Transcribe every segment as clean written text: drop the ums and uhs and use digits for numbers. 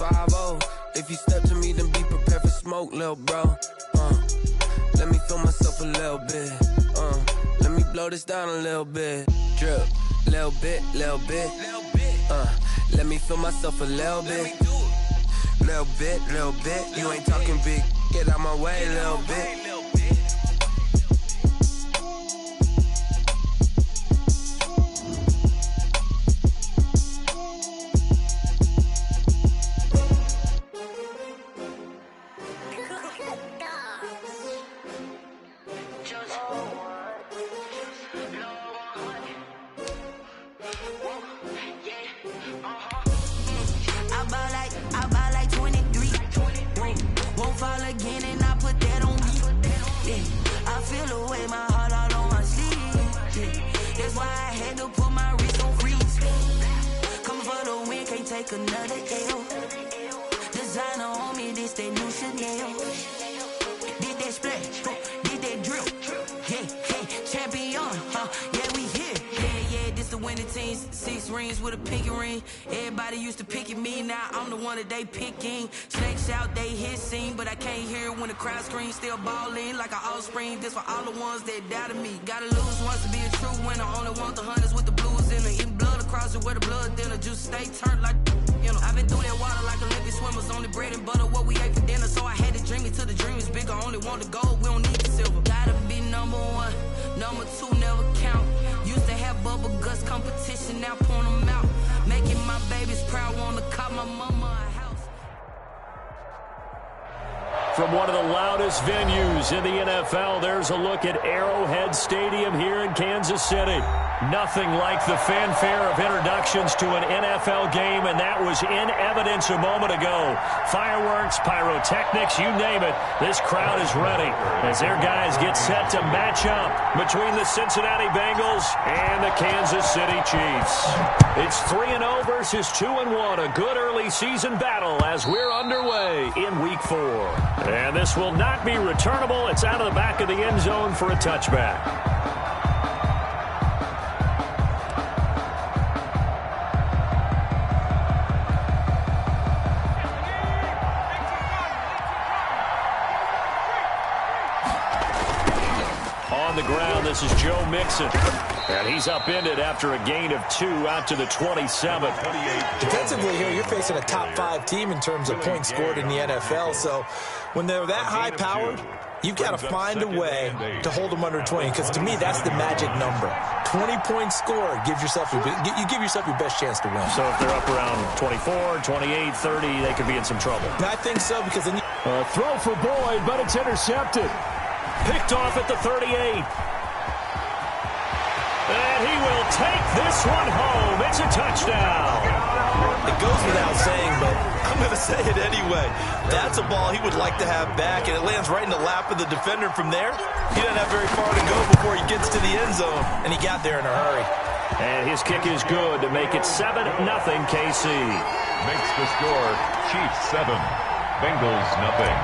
5-0. If you step to me, then be prepared for smoke, lil' bro. Let me feel myself a little bit. Let me blow this down a little bit. Drip, little bit, little bit. Let me feel myself a little bit. Little bit, little bit. You ain't talking big. Get out my way, little bit. Another L. Designer on me, this that new Chanel. Did that splash, did that drill. Yeah, champion, yeah, we here. Yeah, this the winning team. 6 rings with a pinky ring. Everybody used to pick at me, now I'm the one that they picking. Snakes out, they hit scene, but I can't hear it when the crowd screams. Still ballin' like an offspring. This for all the ones that doubted me. Gotta lose once to be a true winner. Only want the hunters with the blues in it. Eating blood across it where the blood dinner. Juice stay turned like, you know. I've been through that water like Olympic swimmers. Only bread and butter, what we ate for dinner. So I had to dream it till the dream is bigger. Only want the gold, we don't need the silver. Gotta be number 1, number 2 never count. Used to have bubble guts competition, now point them out. Making my babies proud, wanna call my mama a house. From one of the loudest venues in the NFL, there's a look at Arrowhead Stadium here in Kansas City. Nothing like the fanfare of introductions to an NFL game, and that was in evidence a moment ago. Fireworks, pyrotechnics, you name it. This crowd is ready as their guys get set to match up between the Cincinnati Bengals and the Kansas City Chiefs. It's 3-0 versus 2-1, a good early season battle as we're underway in Week 4. And this will not be returnable. It's out of the back of the end zone for a touchback. On the ground, this is Joe Mixon. And he's upended after a gain of 2 out to the 27. Defensively here, you're facing a top 5 team in terms of points scored in the NFL. So when they're that high-powered, you've got to find a way to hold them under 20. Because to me, that's the magic number. 20 points scored, you give yourself your best chance to win. So if they're up around 24, 28, 30, they could be in some trouble. I think so, because then throw for Boyd, but it's intercepted. Picked off at the 38. And he will take this one home. It's a touchdown. It goes without saying, but I'm going to say it anyway. That's a ball he would like to have back, and it lands right in the lap of the defender from there. He doesn't have very far to go before he gets to the end zone, and he got there in a hurry. And his kick is good to make it 7-0 KC. Makes the score Chiefs 7, Bengals nothing.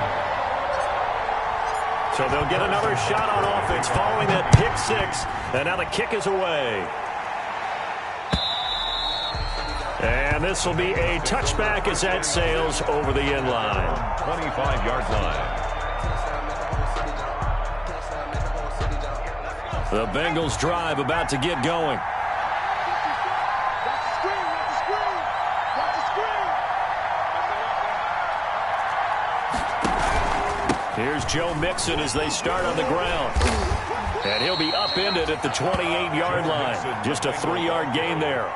So they'll get another shot on offense following that pick 6. And now the kick is away. And this will be a touchback as that sails over the end line. 25-yard line. The Bengals drive about to get going. Here's Joe Mixon as they start on the ground. And he'll be upended at the 28-yard line. Just a 3-yard gain there.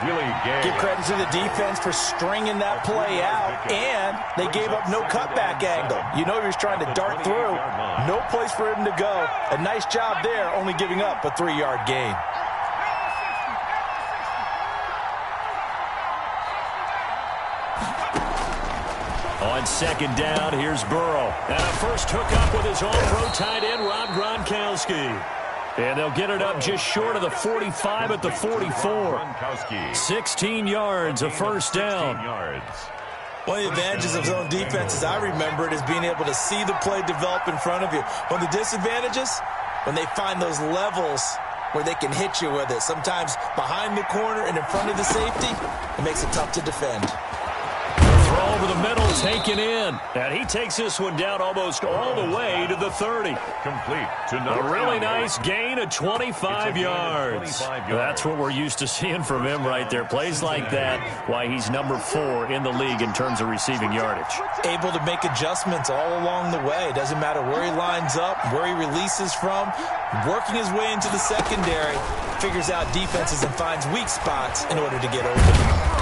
Really give credit to the defense for stringing that play out, and they gave up no cutback angle. You know he was trying to dart through. No place for him to go. A nice job there, only giving up a 3-yard gain. On second down, here's Burrow. And a first hookup with his all-pro tight end, Rob Gronkowski. And they'll get it up just short of the 45 at the 44. 16 yards, a first down. One of the advantages of zone defense, as I remember it, is being able to see the play develop in front of you. One of the disadvantages, when they find those levels where they can hit you with it, sometimes behind the corner and in front of the safety, it makes it tough to defend. Throw over taken in. And he takes this one down almost all the way to the 30. Complete to number A really nice gain of 25 yards. That's what we're used to seeing from him right there. Plays like that, why he's number 4 in the league in terms of receiving yardage. Able to make adjustments all along the way. Doesn't matter where he lines up, where he releases from. Working his way into the secondary. Figures out defenses and finds weak spots in order to get open.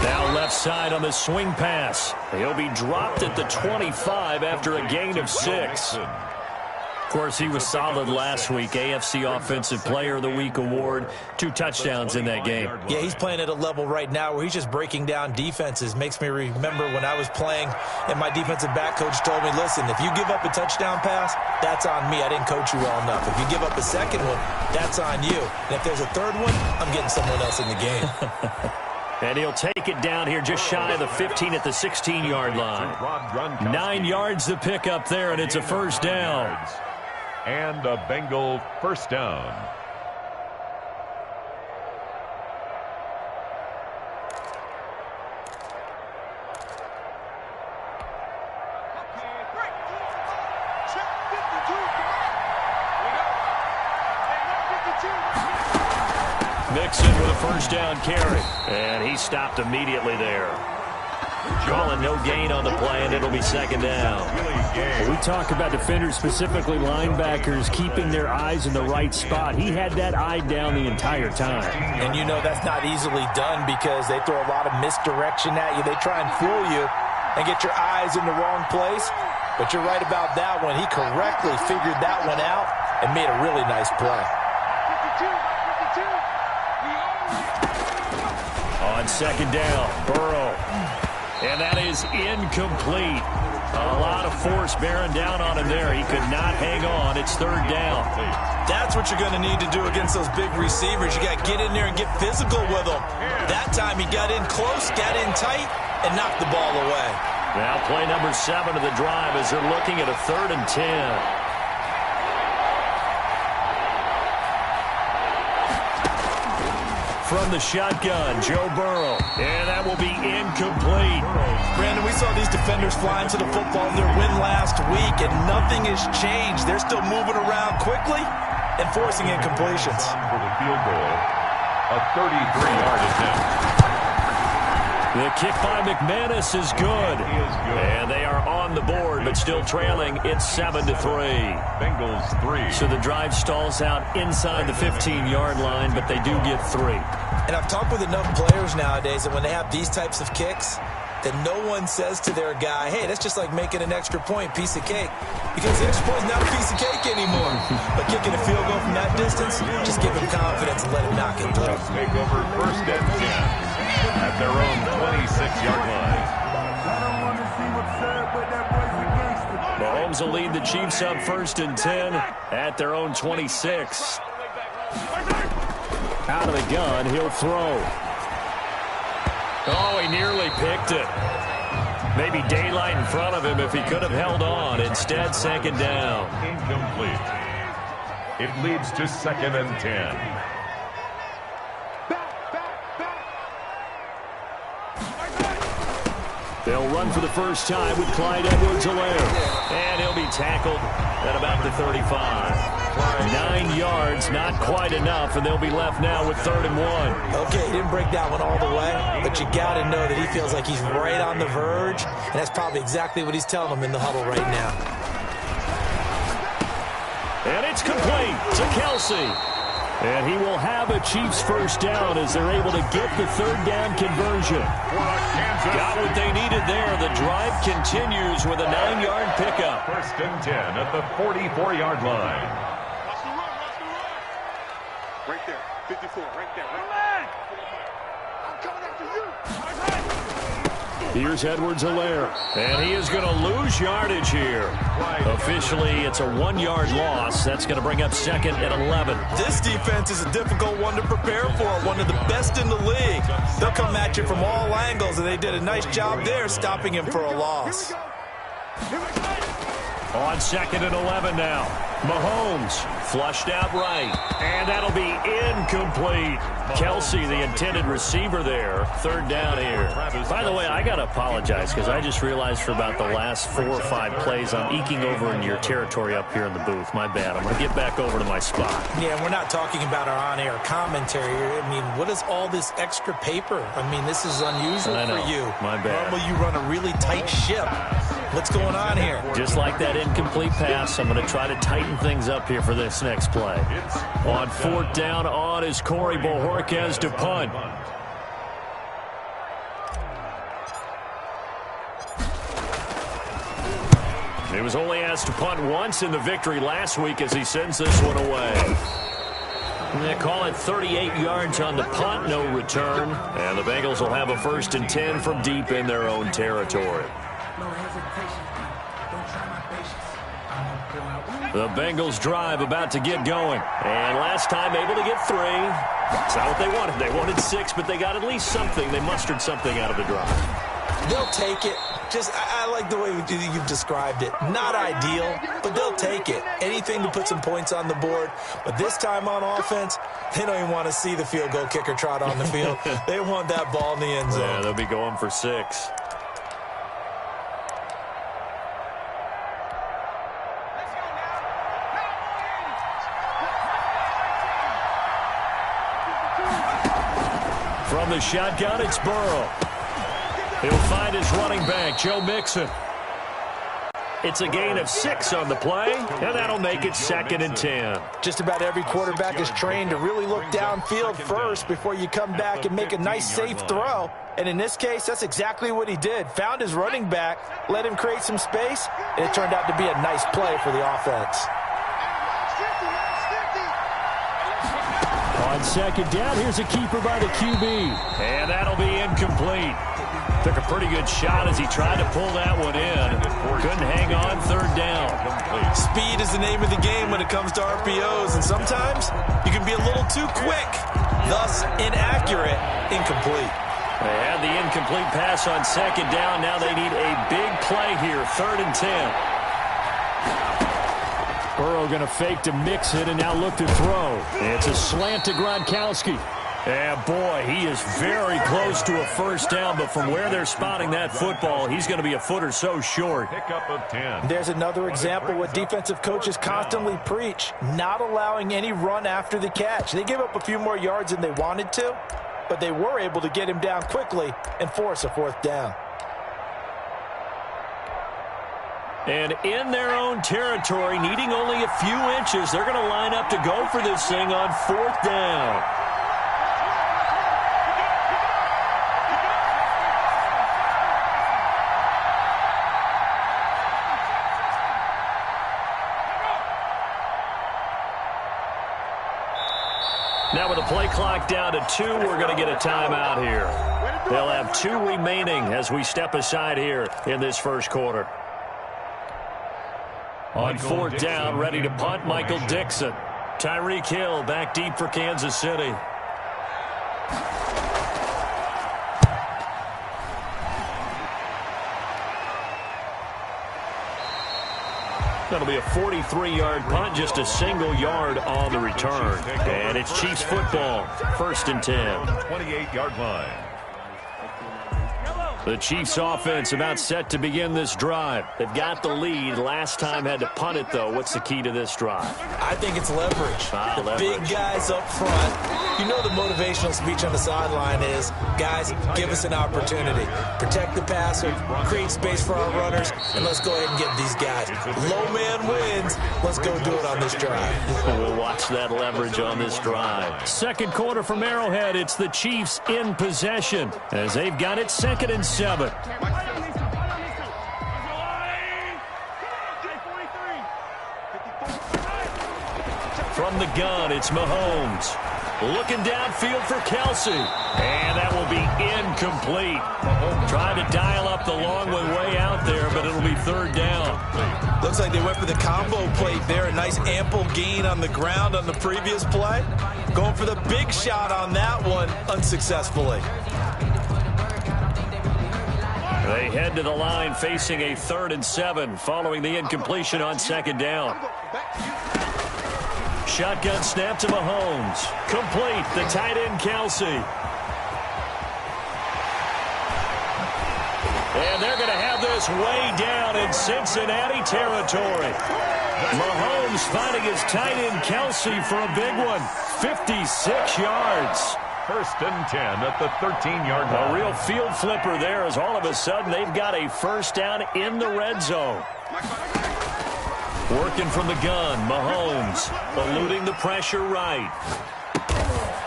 Now left side on the swing pass. He'll be dropped at the 25 after a gain of 6. Of course, he was solid last week. AFC Offensive Player of the Week award. 2 touchdowns in that game. Yeah, he's playing at a level right now where he's just breaking down defenses. Makes me remember when I was playing and my defensive back coach told me, listen, if you give up a touchdown pass, that's on me. I didn't coach you well enough. If you give up a second one, that's on you. And if there's a third one, I'm getting someone else in the game. And he'll take it down here just shy of the 15 at the 16-yard line. 9 yards to pick up there, and it's a first down. And a Bengal first down. Mixon with a first down carry. And he stopped immediately there. Calling no gain on the play, and it'll be second down. Well, we talk about defenders, specifically linebackers, keeping their eyes in the right spot. He had that eye down the entire time. And you know that's not easily done because they throw a lot of misdirection at you. They try and fool you and get your eyes in the wrong place. But you're right about that one. He correctly figured that one out and made a really nice play. On second down, Burrow. And that is incomplete. A lot of force bearing down on him there. He could not hang on. It's third down. That's what you're going to need to do against those big receivers. You got to get in there and get physical with them. That time he got in close, got in tight, and knocked the ball away. Now play number 7 of the drive as they're looking at a 3rd and 10. From the shotgun, Joe Burrow. And that will be incomplete. Brandon, we saw these defenders flying to the football in their win last week, and nothing has changed. They're still moving around quickly and forcing incompletions. For the field goal, a 33-yard attempt. The kick by McManus is good. And they are on the board, but still trailing. It's 7-3. Bengals 3. So the drive stalls out inside the 15-yard line, but they do get 3. And I've talked with enough players nowadays that when they have these types of kicks, that no one says to their guy, hey, that's just like making an extra point, piece of cake. Because the extra point is not a piece of cake anymore. But kicking a field goal from that distance, just give him confidence and let him knock it through. Take over first and 10 at their own 26-yard line. Mahomes will lead the Chiefs up 1st and 10 at their own 26. Out of the gun, he'll throw. Oh, he nearly picked it. Maybe daylight in front of him if he could have held on. Instead, 2nd down. Incomplete. It leads to 2nd and 10. They'll run for the first time with Clyde Edwards-Helaire. And he'll be tackled at about the 35. 9 yards, not quite enough, and they'll be left now with 3rd and 1. Okay, he didn't break that one all the way, but you got to know that he feels like he's right on the verge, and that's probably exactly what he's telling them in the huddle right now. And it's complete to Kelsey. And he will have a Chiefs first down as they're able to get the 3rd down conversion. Got what they needed there. The drive continues with a 9-yard pickup. 1st and 10 at the 44-yard line. Right there, 54, right there. Right. I'm coming after you. Here's Edwards-Helaire. And he is going to lose yardage here. Officially, it's a 1-yard loss. That's going to bring up 2nd and 11. This defense is a difficult one to prepare for. One of the best in the league. They'll come at you from all angles, and they did a nice job there stopping him for a loss. On 2nd and 11 now. Mahomes flushed out right, and that'll be incomplete. Kelsey, the intended receiver there, third down here. By the way, I got to apologize because I just realized for about the last 4 or 5 plays I'm eking over into your territory up here in the booth. My bad. I'm going to get back over to my spot. Yeah, we're not talking about our on-air commentary here. I mean, what is all this extra paper? I mean, this is unusual for you. My bad. Normally you run a really tight ship. What's going on here? Just like that incomplete pass, I'm going to try to tighten things up here for this next play. On 4th down on is Corey Bojorquez to punt. He was only asked to punt once in the victory last week as he sends this one away. They call it 38 yards on the punt, no return. And the Bengals will have a 1st and 10 from deep in their own territory. The Bengals drive about to get going. And last time able to get 3. It's not what they wanted. They wanted 6, but they got at least something. They mustered something out of the drive. They'll take it. I like the way you've described it. Not ideal, but they'll take it. Anything to put some points on the board. But this time on offense, they don't even want to see the field goal kicker trot on the field. They want that ball in the end zone. Yeah, they'll be going for 6. From the shotgun, it's Burrow. He'll find his running back, Joe Mixon. It's a gain of 6 on the play, and that'll make it 2nd and 10. Just about every quarterback is trained to really look downfield first before you come back and make a nice, safe throw. And in this case, that's exactly what he did. Found his running back, let him create some space, and it turned out to be a nice play for the offense. On 2nd down, here's a keeper by the QB. And that'll be incomplete. Took a pretty good shot as he tried to pull that one in. Couldn't hang on 3rd down. Speed is the name of the game when it comes to RPOs, and sometimes you can be a little too quick, thus inaccurate, incomplete. They had the incomplete pass on 2nd down. Now they need a big play here, 3rd and 10. Burrow going to fake to mix it and now look to throw. It's a slant to Gronkowski. Yeah, boy, he is very close to a 1st down, but from where they're spotting that football, he's going to be a foot or so short. Pickup of 10. There's another example what defensive coaches constantly preach, not allowing any run after the catch. They gave up a few more yards than they wanted to, but they were able to get him down quickly and force a 4th down. And in their own territory, needing only a few inches, they're going to line up to go for this thing on 4th down. Now with the play clock down to 2, we're going to get a timeout here. They'll have 2 remaining as we step aside here in this 1st quarter. On 4th down, ready to punt, Michael Dixon. Tyreek Hill back deep for Kansas City. That'll be a 43-yard punt, just a single yard on the return. And it's Chiefs football, 1st and 10. 28-yard line. The Chiefs offense about set to begin this drive. They've got the lead. Last time had to punt it, though. What's the key to this drive? I think it's leverage. Leverage. Big guys up front. You know the motivational speech on the sideline is, guys, give us an opportunity. Protect the passer, create space for our runners, and let's go ahead and get these guys. Low man wins. Let's go do it on this drive. We'll watch that leverage on this drive. 2nd quarter from Arrowhead. It's the Chiefs in possession as they've got it 2nd and 7. From the gun, it's Mahomes. Looking downfield for Kelsey. And that will be incomplete. Trying to dial up the long way out there, but it'll be 3rd down. Looks like they went for the combo plate there. A nice ample gain on the ground on the previous play. Going for the big shot on that one unsuccessfully. They head to the line facing a 3rd and 7 following the incompletion on 2nd down. shotgun snap to Mahomes. Complete. The tight end, Kelsey. And they're going to have this way down in Cincinnati territory. Mahomes finding his tight end, Kelsey, for a big one. 56 yards. First and 10 at the 13-yard line. A real field flipper there as all of a sudden they've got a first down in the red zone. Working from the gun, Mahomes eluding the pressure right.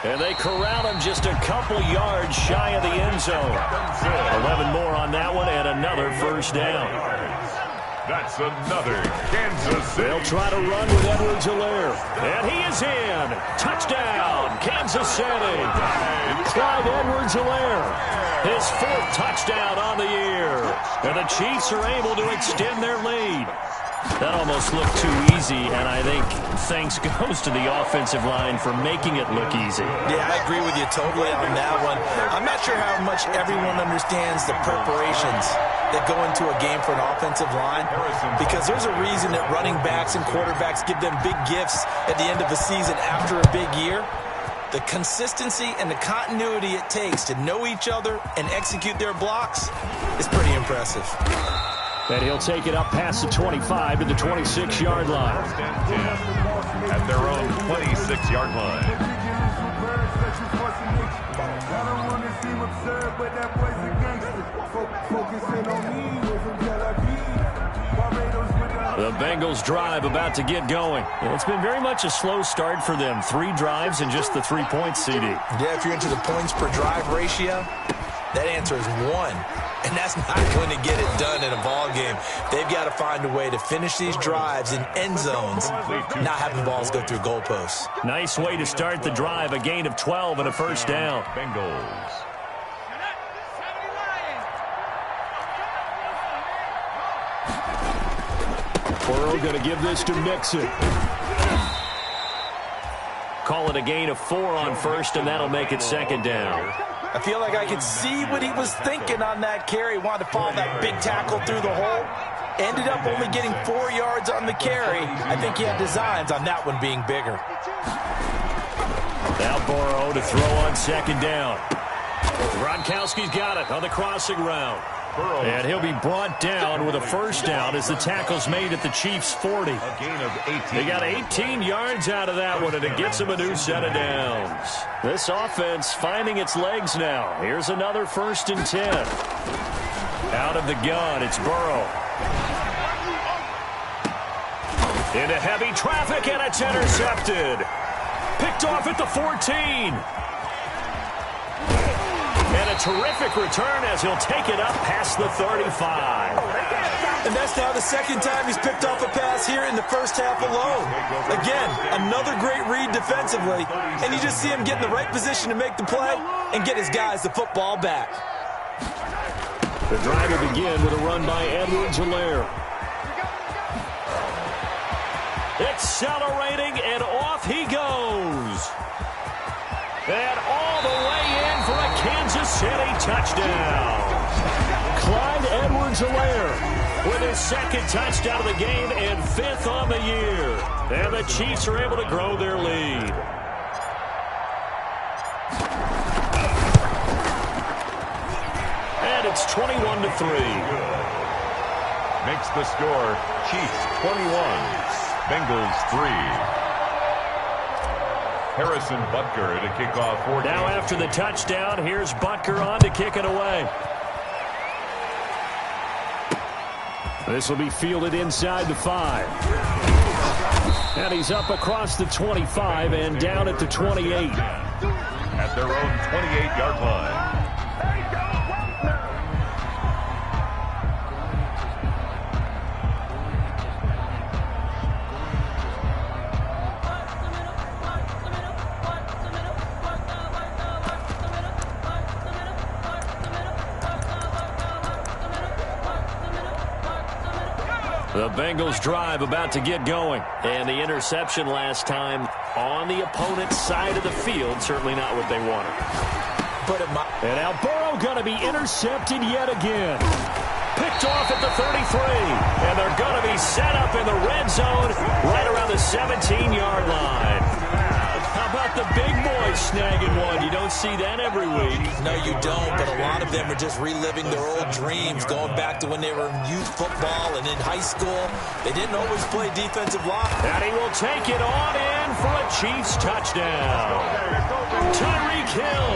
And they corral him just a couple yards shy of the end zone. 11 more on that one and another first down. That's another Kansas City. They'll try to run with Edwards-Helaire. And he is in. Touchdown, Kansas City. Clyde Edwards-Helaire. His 4th touchdown on the year. And the Chiefs are able to extend their lead. That almost looked too easy, and I think thanks goes to the offensive line for making it look easy. Yeah, I agree with you totally on that one. I'm not sure how much everyone understands the preparations that go into a game for an offensive line, because there's a reason that running backs and quarterbacks give them big gifts at the end of a season after a big year. The consistency and the continuity it takes to know each other and execute their blocks is pretty impressive. And he'll take it up past the 25 to the 26-yard line. First and 10 at their own 26-yard line. The Bengals drive about to get going. It's been very much a slow start for them. 3 drives and just the 3 points, CD. Yeah, if you're into the points per drive ratio, that answer is 1. And that's not going to get it done in a ball game. They've got to find a way to finish these drives in end zones, not having balls go through goalposts. Nice way to start the drive, a gain of 12 and a first down. Bengals. Burrow going to give this to Mixon. Call it a gain of 4 on first, and that'll make it second down. I feel like I could see what he was thinking on that carry. Wanted to follow that big tackle through the hole. Ended up only getting 4 yards on the carry. I think he had designs on that one being bigger. Now Burrow to throw on second down. Gronkowski's got it on the crossing route. And he'll be brought down with a first down as the tackle's made at the Chiefs' 40. A gain of 18. They got 18 yards out of that one, and it gets them a new set of downs. This offense finding its legs now. Here's another first and 10. Out of the gun, it's Burrow. Into heavy traffic, and it's intercepted. Picked off at the 14. And a terrific return as he'll take it up past the 35. And that's now the second time he's picked off a pass here in the first half alone. Again, another great read defensively, and you just see him get in the right position to make the play and get his guys the football back. The drive will begin with a run by Edwards-Helaire. Accelerating, and off he goes. And all the way in for a Kansas City touchdown. Clyde Edwards-Helaire with his 2nd touchdown of the game and 5th on the year. And the Chiefs are able to grow their lead. And it's 21-3. Makes the score Chiefs 21, Bengals 3. Harrison Butker to kick off 14. Now after the touchdown, here's Butker on to kick it away. This will be fielded inside the 5. And he's up across the 25 and down at the 28. At their own 28-yard line. The Bengals drive about to get going. And the interception last time on the opponent's side of the field. Certainly not what they wanted. And now Burrow going to be intercepted yet again. Picked picked off at the 33. And they're going to be set up in the red zone right around the 17-yard line. How about the big boys snagging one? You don't see that every week. No, you don't, but a lot of them are just reliving their old dreams, going back to when they were in youth football and in high school. They didn't always play defensive line. And he will take it on in for a Chiefs touchdown. Tyreek Hill,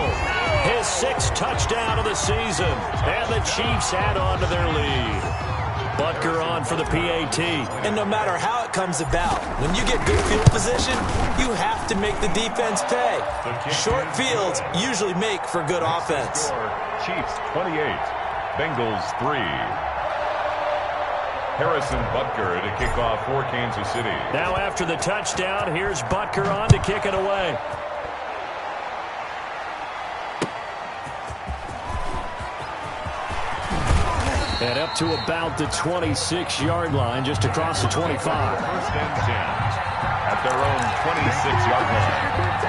his 6th touchdown of the season, and the Chiefs add on to their lead. Butker on for the PAT. And no matter how it comes about, when you get good field position, you have to make the defense pay. Short fields usually make for good offense. Chiefs 28, Bengals 3. Harrison Butker to kick off for Kansas City. Now after the touchdown, here's Butker on to kick it away. And up to about the 26-yard line, just across the 25. First and 10 at their own 26-yard line.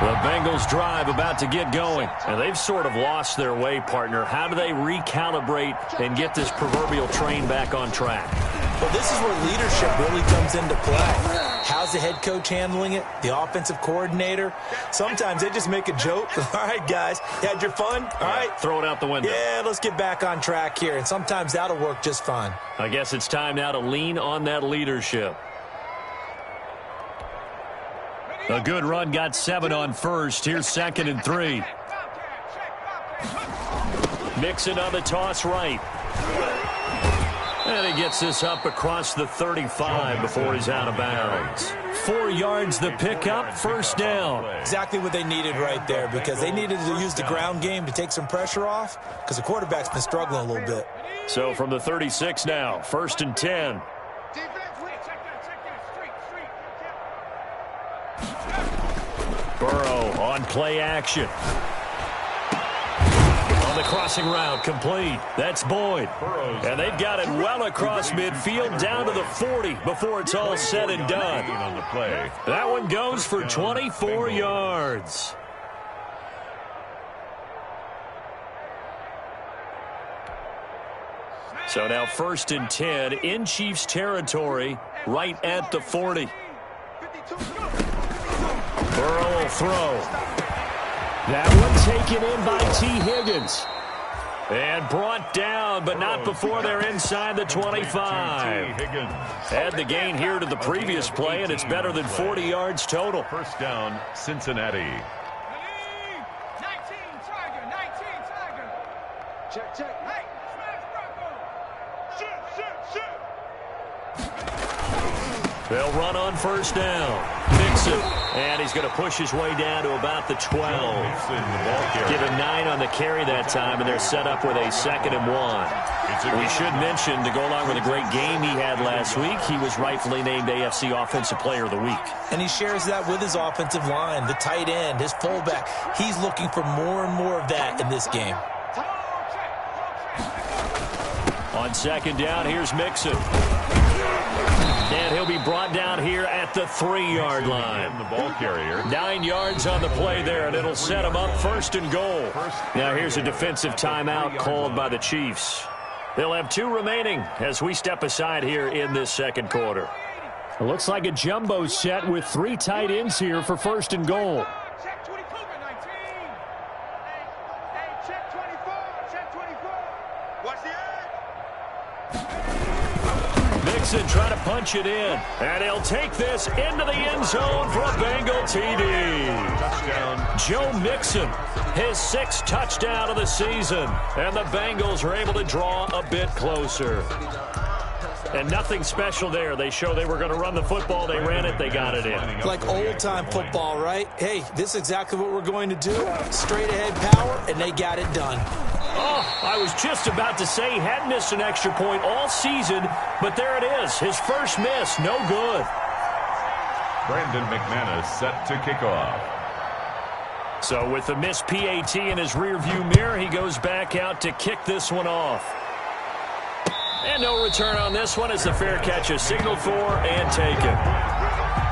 The Bengals drive about to get going, and they've sort of lost their way, partner. How do they recalibrate and get this proverbial train back on track? Well, this is where leadership really comes into play. How's the head coach handling it? The offensive coordinator? Sometimes they just make a joke. All right, guys, you had your fun? All right. Throw it out the window. Yeah, let's get back on track here. And sometimes that'll work just fine. I guess it's time now to lean on that leadership. A good run got 7 on first. Here's 2nd and 3. Mixon on the toss right. And he gets this up across the 35 before he's out of bounds. 4 yards the pickup, first down. Exactly what they needed right there, because they needed to use the ground game to take some pressure off, because the quarterback's been struggling a little bit. So from the 36 now, 1st and 10. Burrow on play action. On the crossing route, complete. That's Boyd. And they've got it well across midfield down to the 40 before it's all said and done. That one goes for 24 yards. So now 1st and 10 in Chiefs territory, right at the 40. Burrow will throw. That one taken in by T. Higgins. And brought down, but not before they're inside the 25. Add the gain here to the previous play, and it's better than 40 yards total. First down, Cincinnati. 19 Tiger, 19 Tiger. Check, check. Hey, smash Bronco. Shoot. They'll run on first down. Mixon. And he's going to push his way down to about the 12. Give him 9 on the carry that time, and they're set up with a 2nd and 1. We should mention, to go along with a great game he had last week, he was rightfully named AFC Offensive Player of the Week. And he shares that with his offensive line, the tight end, his fullback. He's looking for more and more of that in this game. On 2nd down, here's Mixon. And he'll be brought down here at the 3-yard line. The ball carrier. 9 yards on the play there, and it'll set him up 1st and goal. Now here's a defensive timeout called by the Chiefs. They'll have 2 remaining as we step aside here in this 2nd quarter. It looks like a jumbo set with 3 tight ends here for 1st and goal. Check 24, 19. Hey, check 24, check 24. Watch the edge. Mixon trying to punch it in. And he'll take this into the end zone for a Bengal TD. Touchdown. Joe Mixon, his 6th touchdown of the season. And the Bengals are able to draw a bit closer. And nothing special there. They show they were going to run the football. They ran it. They got it in. Like old-time football, right? Hey, this is exactly what we're going to do. Straight-ahead power, and they got it done. Oh, I was just about to say he hadn't missed an extra point all season, but there it is. His first miss, no good. Brandon McManus set to kick off. So with the missed PAT in his rearview mirror, he goes back out to kick this one off. And no return on this one as the fair catch is signaled for and taken.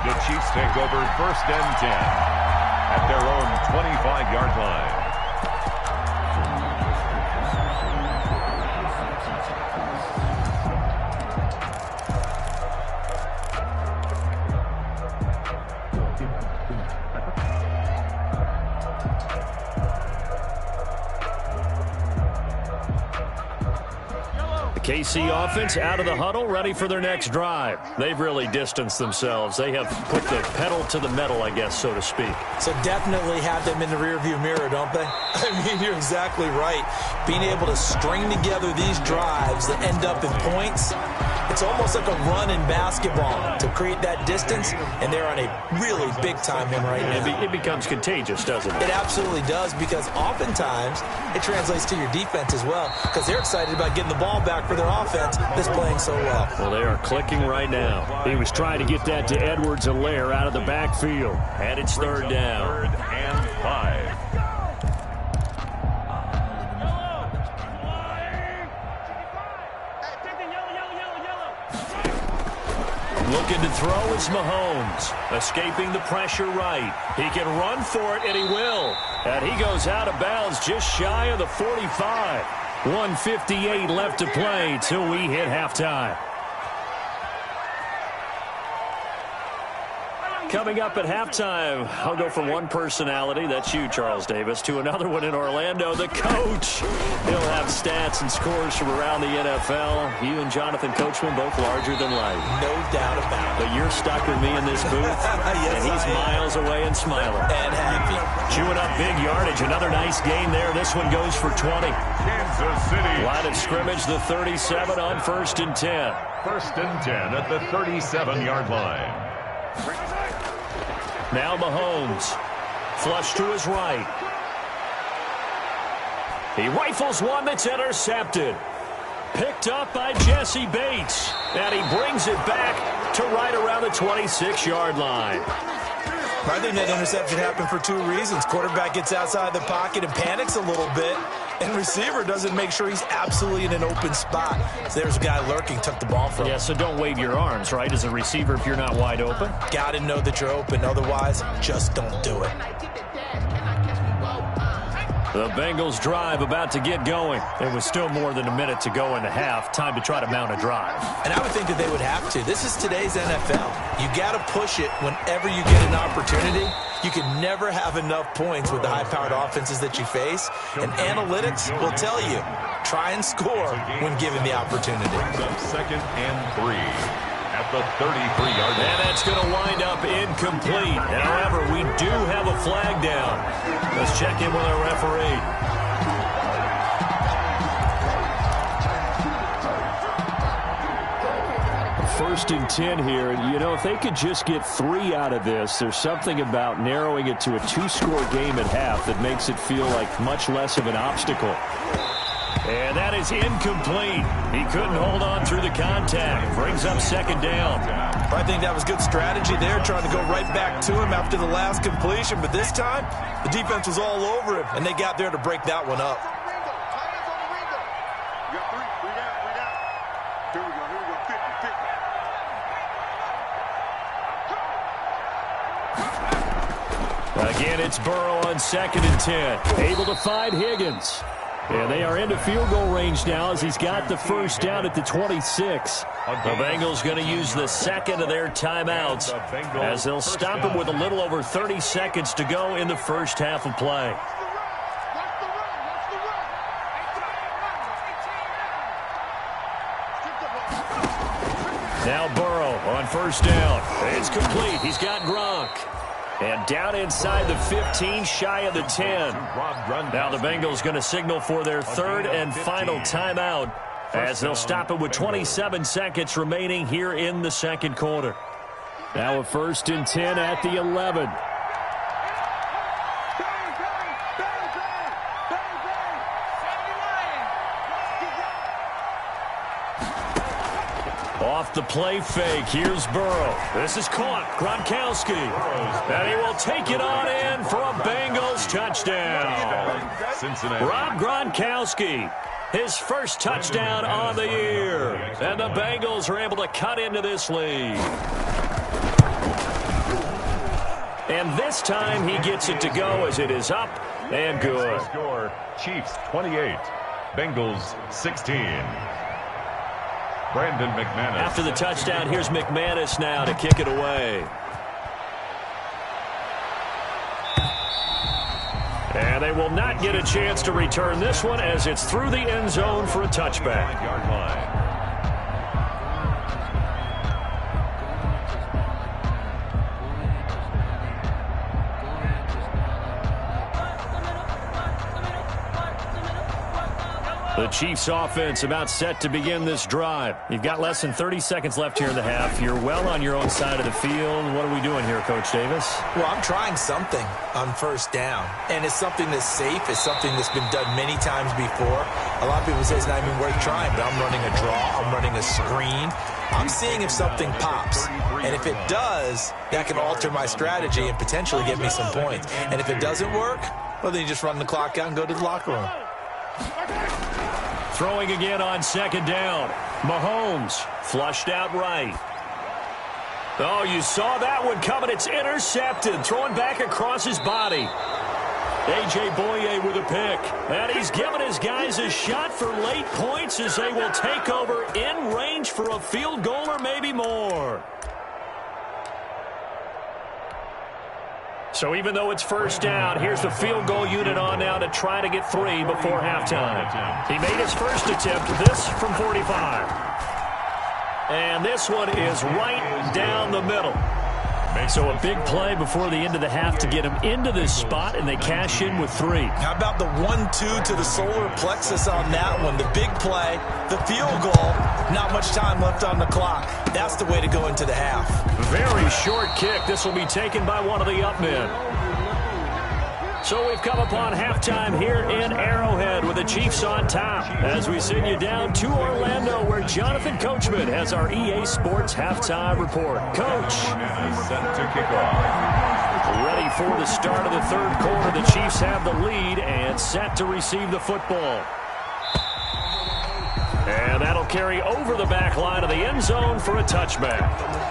The Chiefs take over 1st and 10 at their own 25-yard line. KC offense out of the huddle, ready for their next drive. They've really distanced themselves. They have put the pedal to the metal, I guess, so to speak. So definitely have them in the rearview mirror, don't they? I mean, you're exactly right. Being able to string together these drives that end up in points, it's almost like a run in basketball to create that distance, and they're on a really big-time one right now. It becomes contagious, doesn't it? It absolutely does, because oftentimes it translates to your defense as well, because they're excited about getting the ball back for their offense that's playing so well. Well, they are clicking right now. He was trying to get that to Edwards-Helaire out of the backfield. And it's third down. 3rd and 5. Looking to throw is Mahomes. Escaping the pressure right. He can run for it, and he will. And he goes out of bounds just shy of the 45. 1:58 left to play till we hit halftime. Coming up at halftime, I'll go from one personality, that's you, Charles Davis, to another one in Orlando, the coach. He'll have stats and scores from around the NFL. You and Jonathan Coachman both larger than life. No doubt about it. But you're stuck with me in this booth, Yes, and he's miles away and smiling. And happy. Chewing up big yardage. Another nice gain there. This one goes for 20. Kansas City. Line of scrimmage, the 37 on 1st and 10. 1st and 10 at the 37-yard line. Now Mahomes. Flush to his right. He rifles one that's intercepted. Picked up by Jesse Bates. And he brings it back to right around the 26-yard line. I think that interception happened for two reasons. Quarterback gets outside the pocket and panics a little bit, and receiver doesn't make sure he's absolutely in an open spot. So there's a guy lurking, took the ball from him. Yeah, so don't wave your arms, right, as a receiver if you're not wide open. Got to know that you're open. Otherwise, just don't do it. The Bengals drive about to get going. There was still more than a minute to go in the half. Time to try to mount a drive. And I would think that they would have to. This is today's NFL. You got to push it whenever you get an opportunity. You can never have enough points with the high-powered offenses that you face. And analytics will tell you, try and score when given the opportunity. 2nd and 3 at the 33-yard line. And that's going to wind up incomplete. However, we do have a flag down. Let's check in with our referee. First and 10 here. You know, if they could just get 3 out of this, there's something about narrowing it to a 2-score game at half that makes it feel like much less of an obstacle. And that is incomplete. He couldn't hold on through the contact. Brings up 2nd down. I think that was good strategy there, trying to go right back to him after the last completion. But this time, the defense was all over him, and they got there to break that one up. You got 3 down. Here we go, 50. Again, it's Burrow on 2nd and 10. Able to find Higgins. And they are into field goal range now as he's got the first down at the 26. The Bengals going to use the second of their timeouts as they'll stop him with a little over 30 seconds to go in the first half of play. Now Burrow on 1st down. It's complete. He's got Gronk. And down inside the 15, shy of the 10. Now the Bengals going to signal for their 3rd and final timeout as they'll stop it with 27 seconds remaining here in the 2nd quarter. Now a 1st and 10 at the 11. Off the play fake, here's Burrow. This is caught, Gronkowski. And he will take it on in for a Bengals touchdown. Rob Gronkowski, his first touchdown on the year. And the Bengals are able to cut into this lead. And this time he gets it to go as it is up and good. Score, Chiefs 28, Bengals 16. Brandon McManus. After the touchdown, here's McManus now to kick it away. And And they will not get a chance to return this one as it's through the end zone for a touchback. The Chiefs offense about set to begin this drive. You've got less than 30 seconds left here in the half. You're well on your own side of the field. What are we doing here, Coach Davis? Well, I'm trying something on first down, and it's something that's safe. It's something that's been done many times before. A lot of people say it's not even worth trying, but I'm running a draw. I'm running a screen. I'm seeing if something pops, and if it does, that can alter my strategy and potentially get me some points. And if it doesn't work, well, then you just run the clock out and go to the locker room. Throwing again on second down. Mahomes flushed out right. Oh, you saw that one coming. It's intercepted. Throwing back across his body. A.J. Boye with a pick. And he's giving his guys a shot for late points as they will take over in range for a field goal or maybe more. So even though it's first down, here's the field goal unit on now to try to get 3 before halftime. He made his first attempt, this from 45. And this one is right down the middle. So a big play before the end of the half to get him into this spot, and they cash in with 3. How about the 1-2 to the solar plexus on that one? The big play, the field goal, not much time left on the clock. That's the way to go into the half. Very short kick. This will be taken by one of the up men. So we've come upon halftime here in Arrowhead with the Chiefs on top as we send you down to Orlando where Jonathan Coachman has our EA Sports halftime report. Coach. Set to kick off. Ready for the start of the third quarter. The Chiefs have the lead and set to receive the football. And that'll carry over the back line of the end zone for a touchback.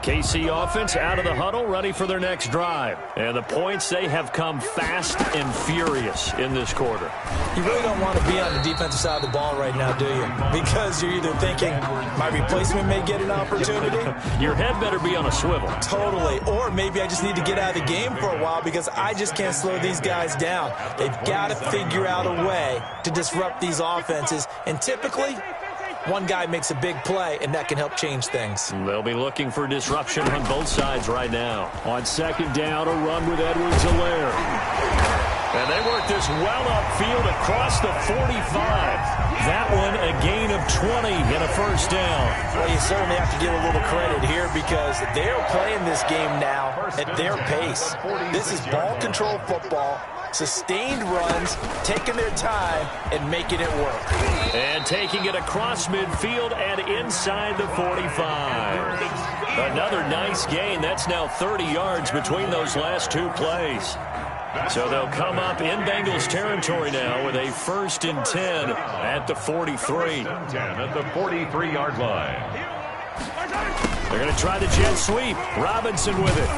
KC offense out of the huddle, ready for their next drive. And the points, they have come fast and furious in this quarter. You really don't want to be on the defensive side of the ball right now, do you? Because you're either thinking, my replacement may get an opportunity. Your head better be on a swivel. Totally. Or maybe I just need to get out of the game for a while because I just can't slow these guys down. They've got to figure out a way to disrupt these offenses. And typically, one guy makes a big play, and that can help change things. They'll be looking for disruption on both sides right now. On second down, a run with Edwards-Helaire. And they work this well upfield across the 45. That one a gain of 20 and a first down. Well, you certainly have to give a little credit here because they're playing this game now at their pace. This is ball control football. Sustained runs, taking their time, and making it work. And taking it across midfield and inside the 45. Another nice gain. That's now 30 yards between those last two plays. So they'll come up in Bengals territory now with a 1st and 10 at the 43. 10 at the 43-yard line. They're going to try the jet sweep. Robinson with it.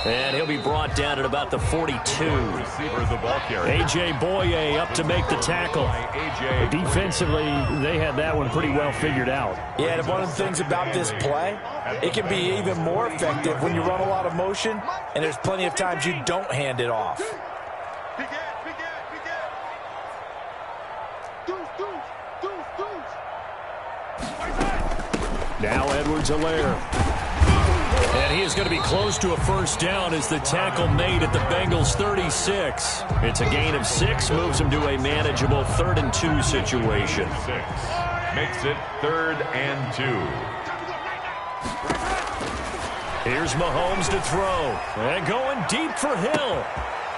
And he'll be brought down at about the 42. Receiver, the ball carrier. A.J. Boye up to make the tackle. Defensively, they had that one pretty well figured out. Yeah, and one of the things about this play, it can be even more effective when you run a lot of motion, and there's plenty of times you don't hand it off. Now Edwards-Helaire. And he is going to be close to a first down as the tackle made at the Bengals 36. It's a gain of 6, moves him to a manageable 3rd and 2 situation. 6 makes it 3rd and 2. Here's Mahomes to throw. And going deep for Hill.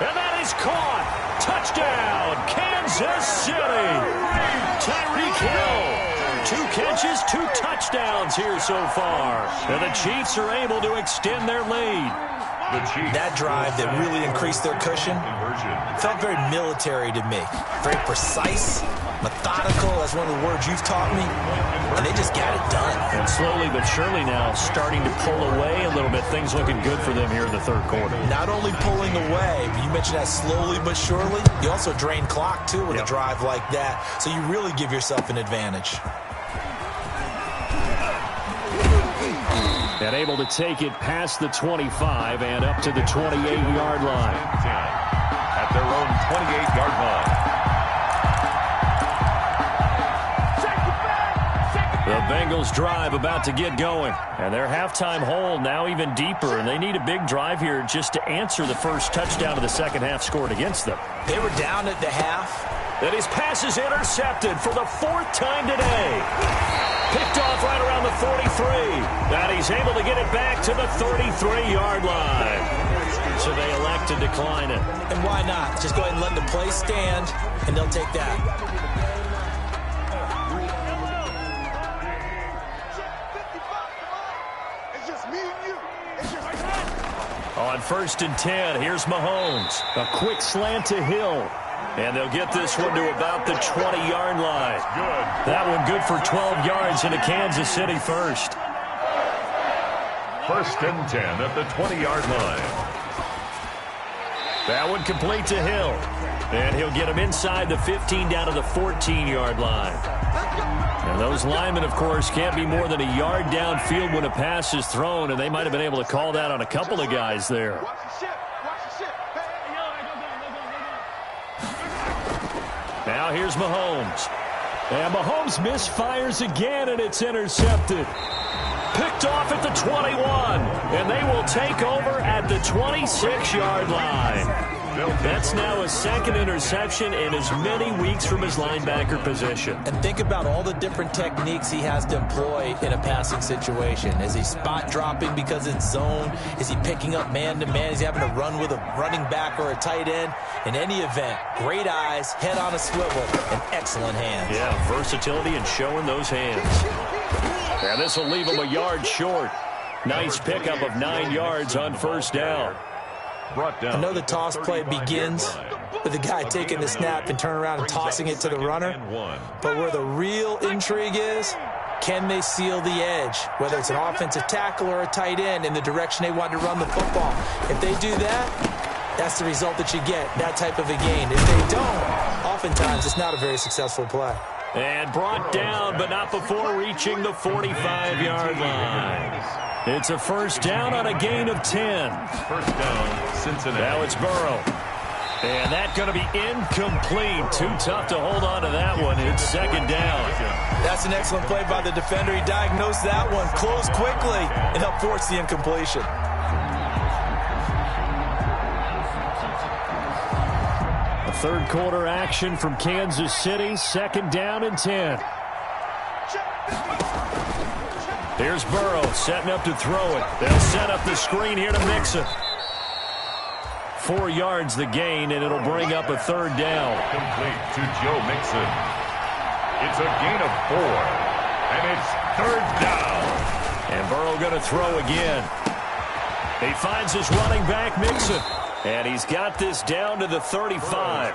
And that is caught. Touchdown, Kansas City. Tyreek Hill. 2 catches, 2 touchdowns here so far. And the Chiefs are able to extend their lead. That drive that really increased their cushion felt very military to me. Very precise, methodical. That's one of the words you've taught me. And they just got it done. And slowly but surely now starting to pull away a little bit. Things looking good for them here in the third quarter. Not only pulling away, but you mentioned that slowly but surely. You also drain clock, too, with a drive like that. So you really give yourself an advantage. And able to take it past the 25 and up to the 28-yard line. At their own 28-yard line. The Bengals drive about to get going. And their halftime hole now even deeper. And they need a big drive here just to answer the first touchdown of the second half scored against them. They were down at the half. And his pass is intercepted for the fourth time today. Picked off right around the 43. And he's able to get it back to the 33-yard line. So they elect to decline it. And why not? Just go ahead and let the play stand, and they'll take that. It's just me and you. It's just like On 1st and 10, here's Mahomes. A quick slant to Hill. And they'll get this one to about the 20-yard line. That one good for 12 yards into Kansas City first. 1st and 10 at the 20-yard line. That one complete to Hill. And he'll get him inside the 15 down to the 14-yard line. And those linemen, of course, can't be more than a yard downfield when a pass is thrown, and they might have been able to call that on a couple of guys there. Now here's Mahomes. And Mahomes misfires again, and it's intercepted. Picked off at the 21. And they will take over at the 26-yard line. That's now a second interception in as many weeks from his linebacker position. And think about all the different techniques he has to employ in a passing situation. Is he spot dropping because it's zone? Is he picking up man-to-man? Is he having to run with a running back or a tight end? In any event, great eyes, head on a swivel, and excellent hands. Yeah, versatility and showing those hands. And this will leave him a yard short. Nice pickup of 9 yards on first down. I know the toss play begins with the guy taking the snap and turning around and tossing it to the runner. But where the real intrigue is, can they seal the edge, whether it's an offensive tackle or a tight end, in the direction they want to run the football? If they do that, that's the result that you get, that type of a gain. If they don't, oftentimes it's not a very successful play. And brought down, but not before reaching the 45-yard line. It's a first down on a gain of 10. First down, Cincinnati. Now it's Burrow. And that's going to be incomplete. Too tough to hold on to that one. It's second down. That's an excellent play by the defender. He diagnosed that one, closed quickly, and helped force the incompletion. A third quarter action from Kansas City. Second down and 10. Here's Burrow setting up to throw it. They'll set up the screen here to Mixon. 4 yards the gain, and it'll bring up a third down. Complete to Joe Mixon. It's a gain of 4, and it's third down. And Burrow going to throw again. He finds his running back, Mixon. And he's got this down to the 35.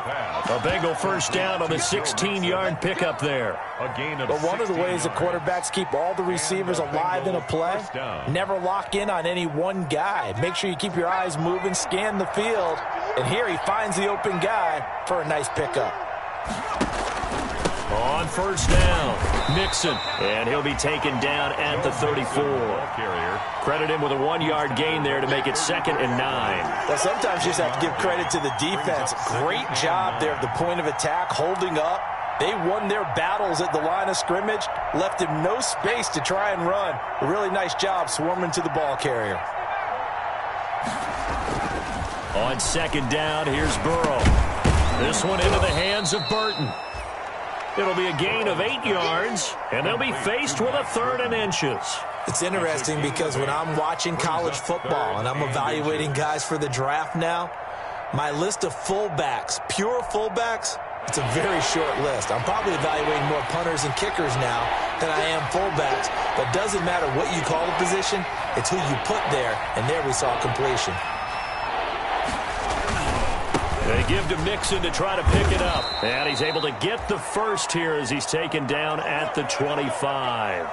A Bengal first down on the 16-yard pickup there. But one of the ways the quarterbacks keep all the receivers alive in a play, never lock in on any one guy. Make sure you keep your eyes moving, scan the field. And here he finds the open guy for a nice pickup. On first down, Mixon. And he'll be taken down at the 34. Credit him with a 1-yard gain there to make it 2nd and 9. Well, sometimes you just have to give credit to the defense. Great job there at the point of attack, holding up. They won their battles at the line of scrimmage, left him no space to try and run. A really nice job swarming to the ball carrier. On second down, here's Burrow. This one into the hands of Burton. It'll be a gain of 8 yards, and they'll be faced with a 3rd and inches. It's interesting because when I'm watching college football and I'm evaluating guys for the draft now, my list of fullbacks, pure fullbacks, it's a very short list. I'm probably evaluating more punters and kickers now than I am fullbacks. But it doesn't matter what you call the position, it's who you put there, and there we saw completion. They give to Mixon to try to pick it up. And he's able to get the first here as he's taken down at the 25.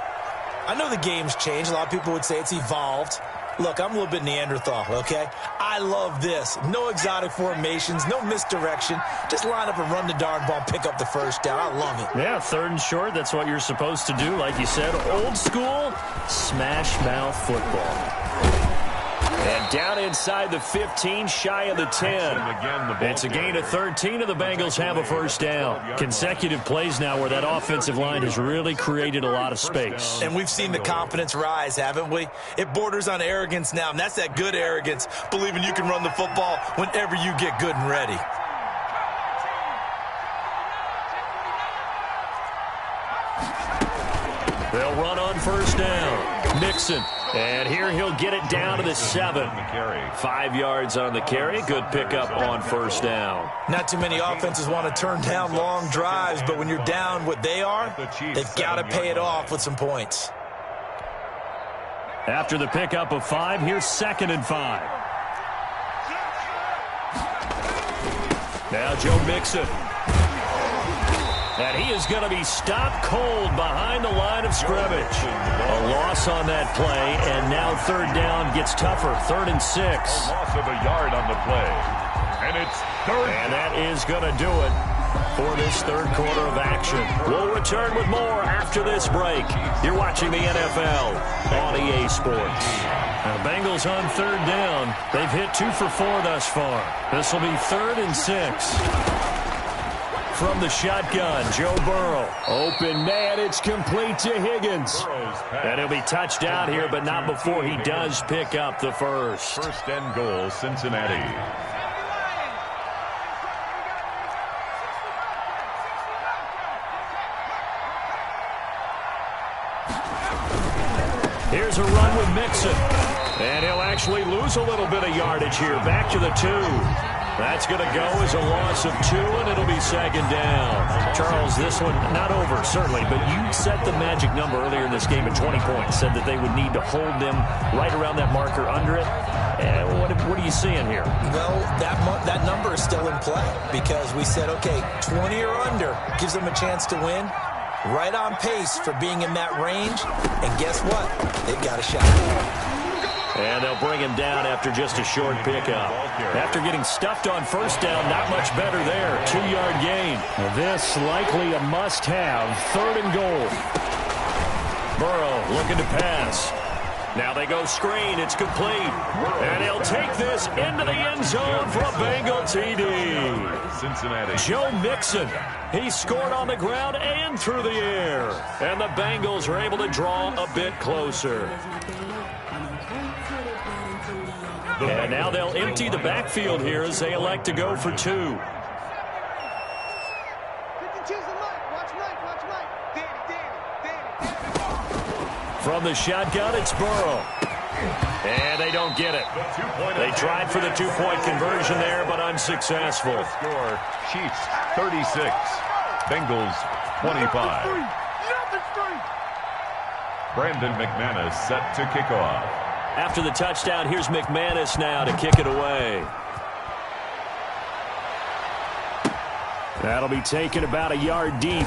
I know the game's changed. A lot of people would say it's evolved. Look, I'm a little bit Neanderthal, okay? I love this. No exotic formations, no misdirection. Just line up and run the darn ball and pick up the first down. I love it. Yeah, 3rd and short. That's what you're supposed to do. Like you said, old school, smash mouth football. And down inside the 15, shy of the 10. It's a gain of 13, and the Bengals have a first down. Consecutive plays now where that offensive line has really created a lot of space. And we've seen the confidence rise, haven't we? It borders on arrogance now, and that's that good arrogance, believing you can run the football whenever you get good and ready. They'll run on first down. Mixon. And here he'll get it down to the 7. 5 yards on the carry. Good pickup on first down. Not too many offenses want to turn down long drives, but when you're down what they are, they've got to pay it off with some points. After the pickup of 5, here's 2nd and 5. Now Joe Mixon. And he is going to be stopped cold behind the line of scrimmage. A loss on that play, and now 3rd down gets tougher. 3rd and 6. Loss of a yard on the play. And it's 3rd. And that is going to do it for this 3rd quarter of action. We'll return with more after this break. You're watching the NFL on EA Sports. Now, the Bengals on 3rd down. They've hit 2 for 4 thus far. This will be 3rd and 6. From the shotgun, Joe Burrow. Open man, it's complete to Higgins. And he'll be touched out here, but not before he does pick up the first. 1st and goal, Cincinnati. Here's a run with Mixon. And he'll actually lose a little bit of yardage here. Back to the 2. That's going to go as a loss of 2, and it'll be 2nd down. Charles, this one not over, certainly, but you set the magic number earlier in this game at 20 points, said that they would need to hold them right around that marker under it. What are you seeing here? Well, that number is still in play because we said, okay, 20 or under gives them a chance to win. Right on pace for being in that range, and guess what? They've got a shot. And they'll bring him down after just a short pickup. After getting stuffed on first down, not much better there. 2-yard gain. This likely a must-have. 3rd and goal. Burrow looking to pass. Now they go screen. It's complete. And he'll take this into the end zone for a Bengal TD. Cincinnati. Joe Mixon. He scored on the ground and through the air. And the Bengals are able to draw a bit closer. And now they'll empty the backfield here as they elect to go for 2. From the shotgun, it's Burrow. And they don't get it. They tried for the 2-point conversion there, but unsuccessful. Score, Chiefs 36, Bengals 25. Brandon McManus set to kick off. After the touchdown, here's McManus now to kick it away. That'll be taken about a yard deep.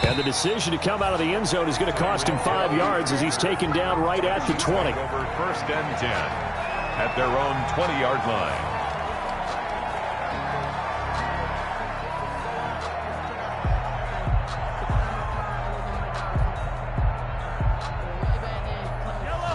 And the decision to come out of the end zone is going to cost him 5 yards as he's taken down right at the 20. Over 1st and 10 at their own 20-yard line.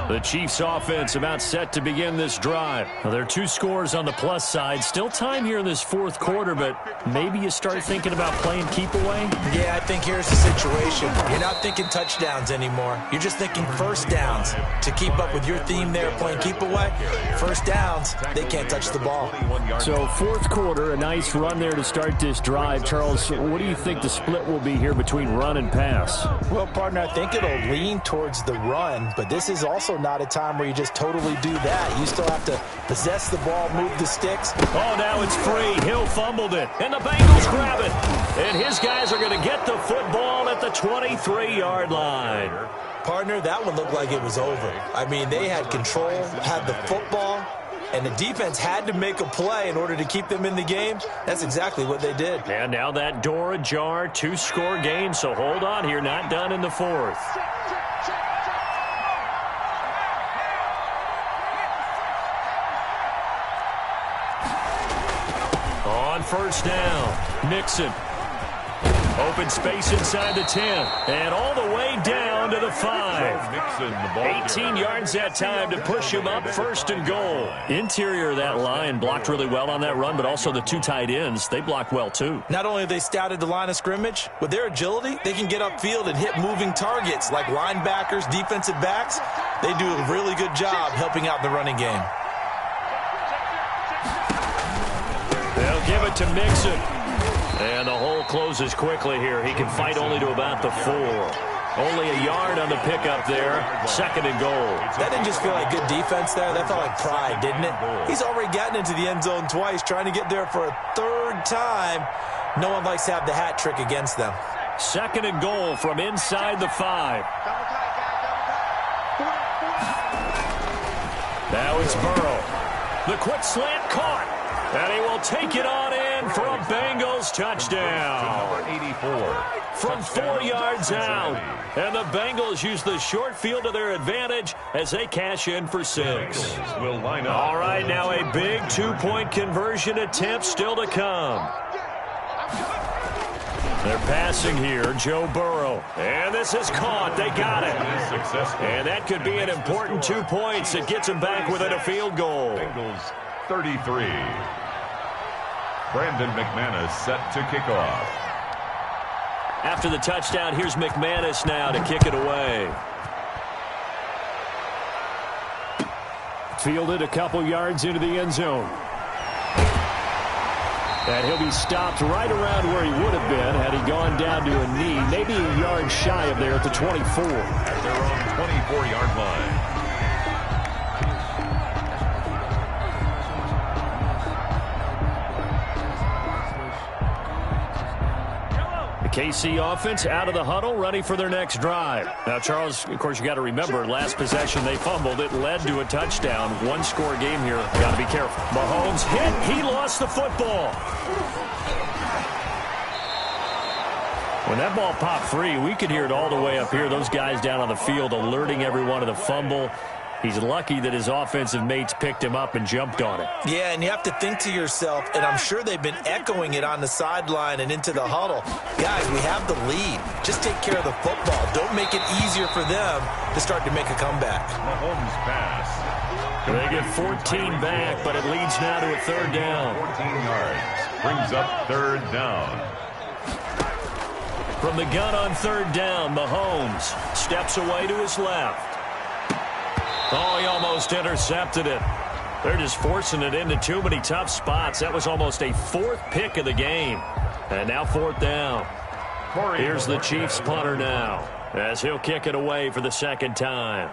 The Chiefs offense about set to begin this drive. Now, there are 2 scores on the plus side. Still time here in this 4th quarter, but maybe you start thinking about playing keep away? Yeah, I think here's the situation. You're not thinking touchdowns anymore. You're just thinking first downs. To keep up with your theme there, playing keep away, first downs, they can't touch the ball. So 4th quarter, a nice run there to start this drive. Charles, what do you think the split will be here between run and pass? Well, partner, I think it'll lean towards the run, but this is also not a time where you just totally do that. You still have to possess the ball, move the sticks. Oh, now it's free. Hill fumbled it, and the Bengals grab it. And his guys are going to get the football at the 23-yard line. partner, that one looked like it was over. I mean, they had control, had the football, and the defense had to make a play in order to keep them in the game. That's exactly what they did. And now that door ajar, 2-score game, so hold on here, not done in the fourth. On first down, Mixon. Open space inside the 10, and all the way down to the 5. 18 yards that time to push him up, first and goal. Interior of that line blocked really well on that run, but also the 2 tight ends, they blocked well too. Not only have they scouted the line of scrimmage, with their agility, they can get upfield and hit moving targets like linebackers, defensive backs. They do a really good job helping out the running game. They'll give it to Mixon. And the hole closes quickly here. He can fight only to about the 4. Only a yard on the pickup there. Second and goal. That didn't just feel like good defense there. That felt like pride, didn't it? He's already gotten into the end zone twice, trying to get there for a 3rd time. No one likes to have the hat trick against them. Second and goal from inside the 5. Now it's Burrow. The quick slant caught. And he will take it on in for a Bengals touchdown. 84. From 4 yards out. And the Bengals use the short field to their advantage as they cash in for 6. Will line up. All right, now a big 2-point conversion attempt still to come. They're passing here, Joe Burrow. And this is caught. They got it. And that could be an important 2 points. It gets them back within a field goal. Bengals 33. Brandon McManus set to kick off. After the touchdown, here's McManus now to kick it away. Fielded a couple yards into the end zone. And he'll be stopped right around where he would have been had he gone down to a knee, maybe a yard shy of there at the 24. At their own 24-yard line. KC offense out of the huddle, ready for their next drive. Now, Charles, of course, you got to remember, last possession they fumbled. It led to a touchdown. 1-score game here. Got to be careful. Mahomes hit. He lost the football. When that ball popped free, we could hear it all the way up here. Those guys down on the field alerting everyone of the fumble. He's lucky that his offensive mates picked him up and jumped on it. Yeah, and you have to think to yourself, and I'm sure they've been echoing it on the sideline and into the huddle. Guys, we have the lead. Just take care of the football. Don't make it easier for them to start to make a comeback. Mahomes pass. They get 14 back, but it leads now to a 3rd down. 14 yards. Brings up 3rd down. From the gun on 3rd down, Mahomes steps away to his left. Oh, he almost intercepted it. They're just forcing it into too many tough spots. That was almost a 4th pick of the game. And now 4th down. Here's the Chiefs punter now as he'll kick it away for the 2nd time.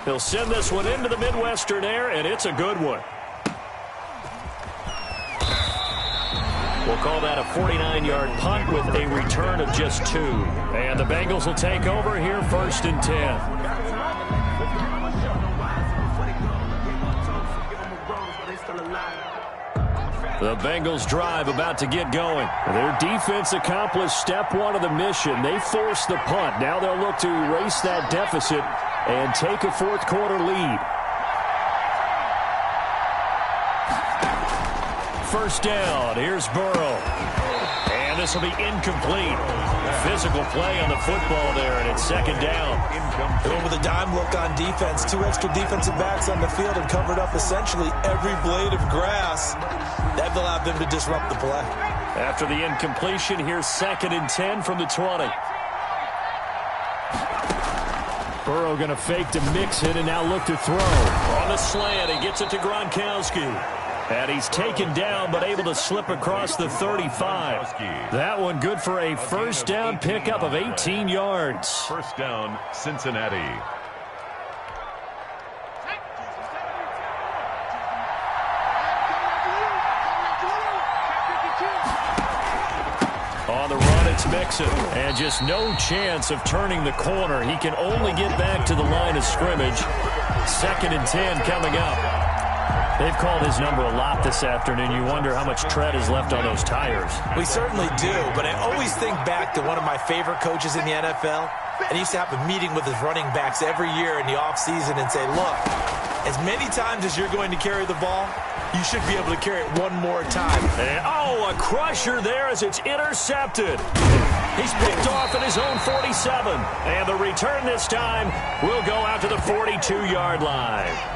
He'll send this one into the Midwestern air, and it's a good one. We'll call that a 49-yard punt with a return of just 2. And the Bengals will take over here, 1st and 10. The Bengals drive about to get going. Their defense accomplished step 1 of the mission. They forced the punt. Now they'll look to erase that deficit and take a 4th quarter lead. 1st down. Here's Burrow. And this will be incomplete. Physical play on the football there, and it's 2nd down. Going with a dime look on defense. 2 extra defensive backs on the field and covered up essentially every blade of grass. That allowed them to disrupt the play. After the incompletion, here's 2nd and 10 from the 20. Burrow going to fake to Mixon and now look to throw. On the slant, he gets it to Gronkowski. And he's taken down, but able to slip across the 35. That one good for a 1st down pickup of 18 yards. 1st down, Cincinnati. It's Mixon. And just no chance of turning the corner. He can only get back to the line of scrimmage. 2nd and 10 coming up. They've called his number a lot this afternoon. You wonder how much tread is left on those tires. We certainly do, but I always think back to one of my favorite coaches in the NFL. And he used to have a meeting with his running backs every year in the offseason and say, look, as many times as you're going to carry the ball, you should be able to carry it one more time. And, a crusher there as it's intercepted. He's picked off at his own 47. And the return this time will go out to the 42-yard line.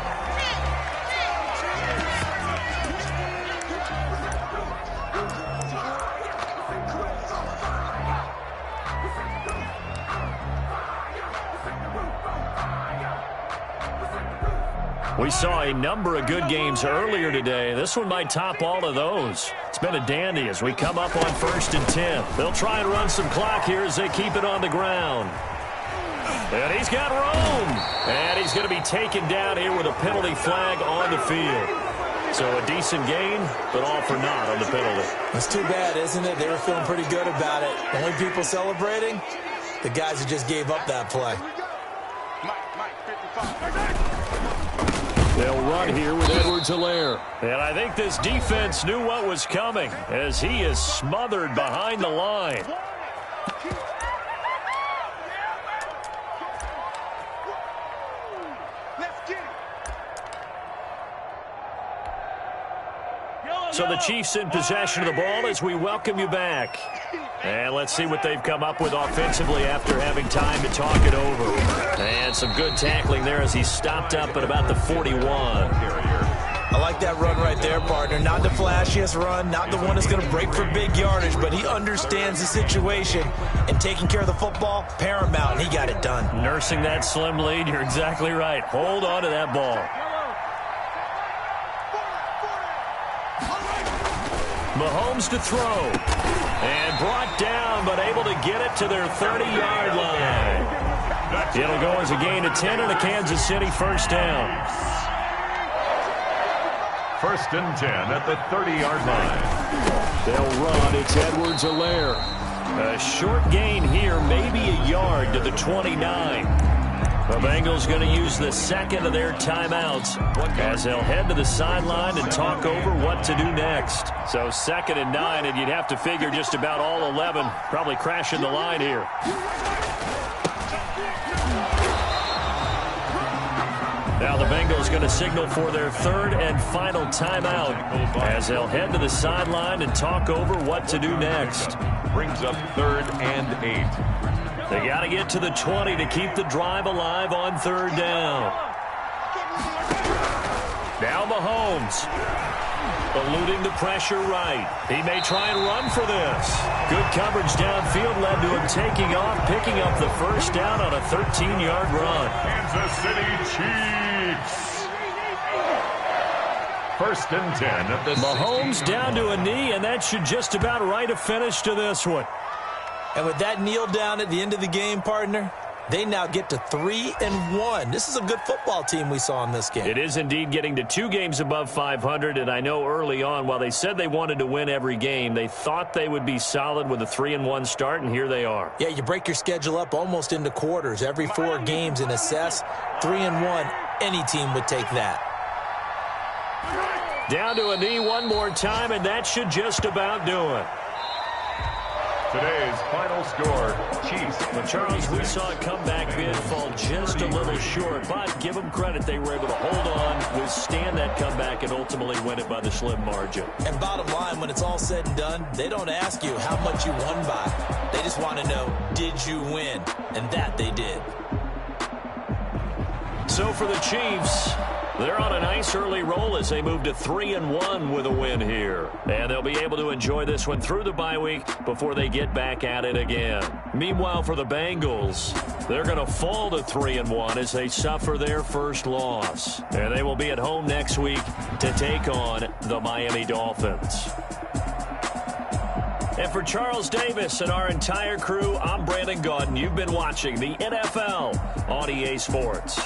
We saw a number of good games earlier today. This one might top all of those. It's been a dandy as we come up on 1st and 10. They'll try and run some clock here as they keep it on the ground. And he's got room. And he's going to be taken down here with a penalty flag on the field. So a decent gain, but all for naught on the penalty. It's too bad, isn't it? They were feeling pretty good about it. Only people celebrating, the guys who just gave up that play. They'll run here with Edwards-Helaire. And I think this defense knew what was coming as he is smothered behind the line. So the Chiefs in possession of the ball as we welcome you back. And let's see what they've come up with offensively after having time to talk it over. And some good tackling there as he stopped up at about the 41. I like that run right there, partner. Not the flashiest run, not the one that's going to break for big yardage, but he understands the situation, and taking care of the football, paramount, and he got it done. Nursing that slim lead, you're exactly right. Hold on to that ball. Mahomes to throw. And brought down, but able to get it to their 30-yard line. It'll go as a gain of 10 and a Kansas City first down. 1st and 10 at the 30-yard line. They'll run. It's Edwards-Helaire. A short gain here, maybe a yard to the 29. The Bengals going to use the second of their timeouts as they'll head to the sideline and talk over what to do next. So 2nd and 9, and you'd have to figure just about all 11 probably crashing the line here. Now the Bengals going to signal for their 3rd and final timeout as they'll head to the sideline and talk over what to do next. Brings up 3rd and 8. They got to get to the 20 to keep the drive alive on 3rd down. Now Mahomes eluding the pressure right. He may try and run for this. Good coverage downfield led to him taking off, picking up the first down on a 13-yard run. Kansas City Chiefs. 1st and 10 at the Mahomes down to a knee, and that should just about write a finish to this one. And with that kneel down at the end of the game, partner, they now get to 3-1. This is a good football team we saw in this game. It is indeed getting to 2 games above 500, and I know early on, while they said they wanted to win every game, they thought they would be solid with a 3-1 start, and here they are. Yeah, you break your schedule up almost into quarters, every 4 games, and assess 3-1. Any team would take that. Down to a knee one more time, and that should just about do it. Today's final score, Chiefs. Well, Charles, we saw a comeback bid fall just a little short, but give them credit. They were able to hold on, withstand that comeback, and ultimately win it by the slim margin. And bottom line, when it's all said and done, they don't ask you how much you won by. They just want to know, did you win? And that they did. So for the Chiefs, they're on a nice early roll as they move to 3-1 with a win here. And they'll be able to enjoy this one through the bye week before they get back at it again. Meanwhile, for the Bengals, they're going to fall to 3-1 as they suffer their first loss. And they will be at home next week to take on the Miami Dolphins. And for Charles Davis and our entire crew, I'm Brandon Gaudin. You've been watching the NFL on EA Sports.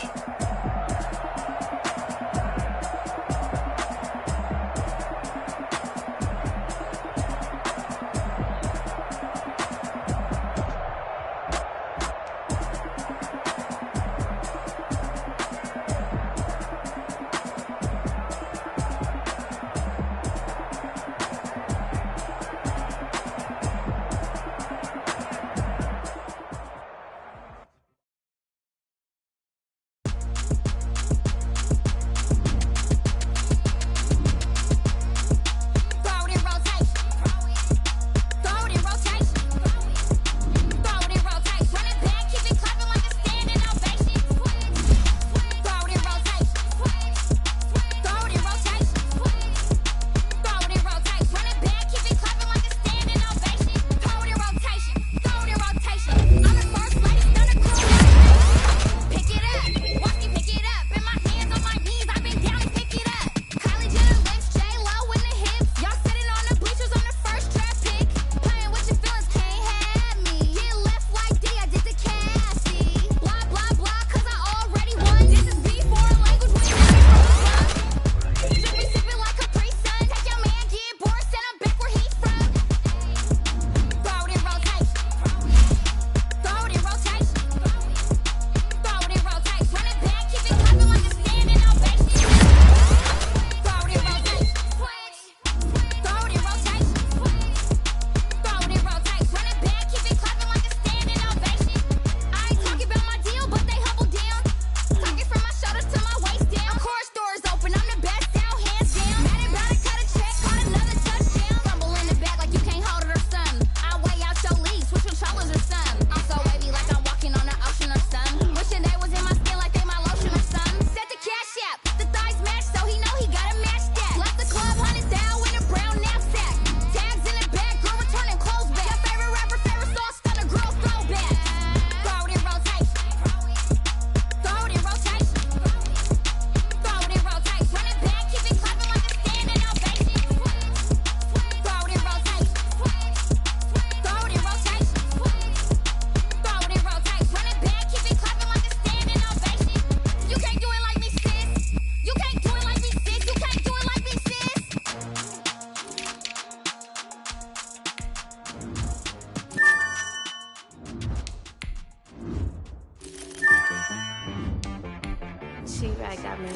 like I meant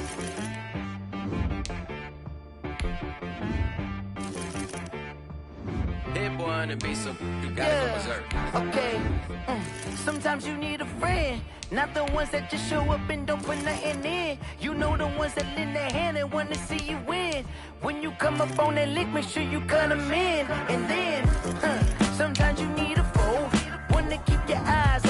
Hit boy on the beat, so you gotta go berserk. Okay. Sometimes you need a friend, not the ones that just show up and don't put nothing in. You know the ones that lend their hand and want to see you win. When you come up on that lick, make sure you cut them in. And then, sometimes you need a foe, one to keep your eyes